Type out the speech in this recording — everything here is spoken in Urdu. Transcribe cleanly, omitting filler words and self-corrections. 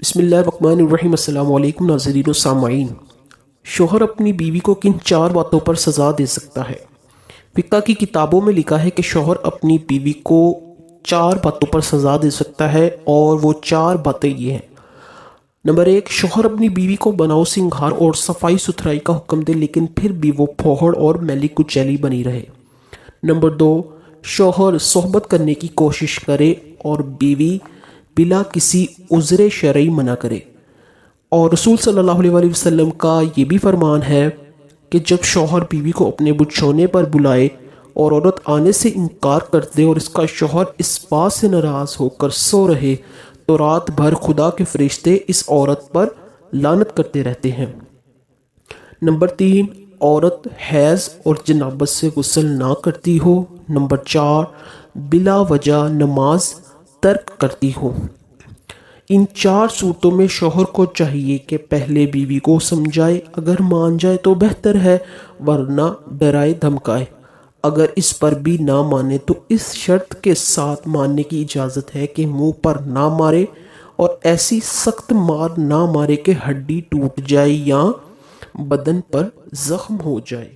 بسم اللہ الرحمن الرحیم۔ السلام علیکم ناظرین و سامعین۔ شوہر اپنی بیوی کو کن 4 باتوں پر سزا دے سکتا ہے؟ فقہ کی کتابوں میں لکھا ہے کہ شوہر اپنی بیوی کو 4 باتوں پر سزا دے سکتا ہے، اور وہ 4 باتیں یہ ہیں۔ نمبر 1، شوہر اپنی بیوی کو بناؤ سنگھار اور صفائی ستھرائی کا حکم دے، لیکن پھر بھی وہ پھوہڑ اور میلی کچیلی بنی رہے۔ نمبر 2، شوہر صحبت کرنے کی کوشش کرے اور بیوی بلا کسی عذر شرعی منع کرے۔ اور رسول صلی اللہ علیہ وآلہ وسلم کا یہ بھی فرمان ہے کہ جب شوہر بیوی کو اپنے بچھونے پر بلائے اور عورت آنے سے انکار کر دے اور اس کا شوہر اس بات سے ناراض ہو کر سو رہے، تو رات بھر خدا کے فرشتے اس عورت پر لعنت کرتے رہتے ہیں۔ نمبر 3، عورت حیض اور جنابت سے غسل نہ کرتی ہو۔ نمبر 4، بلا وجہ نماز ترک کرتی ہو۔ ان 4 صورتوں میں شوہر کو چاہیے کہ پہلے بیوی کو سمجھائے، اگر مان جائے تو بہتر ہے، ورنہ ڈرائے دھمکائے۔ اگر اس پر بھی نہ مانے تو اس شرط کے ساتھ ماننے کی اجازت ہے کہ منہ پر نہ مارے، اور ایسی سخت مار نہ مارے کہ ہڈی ٹوٹ جائے یا بدن پر زخم ہو جائے۔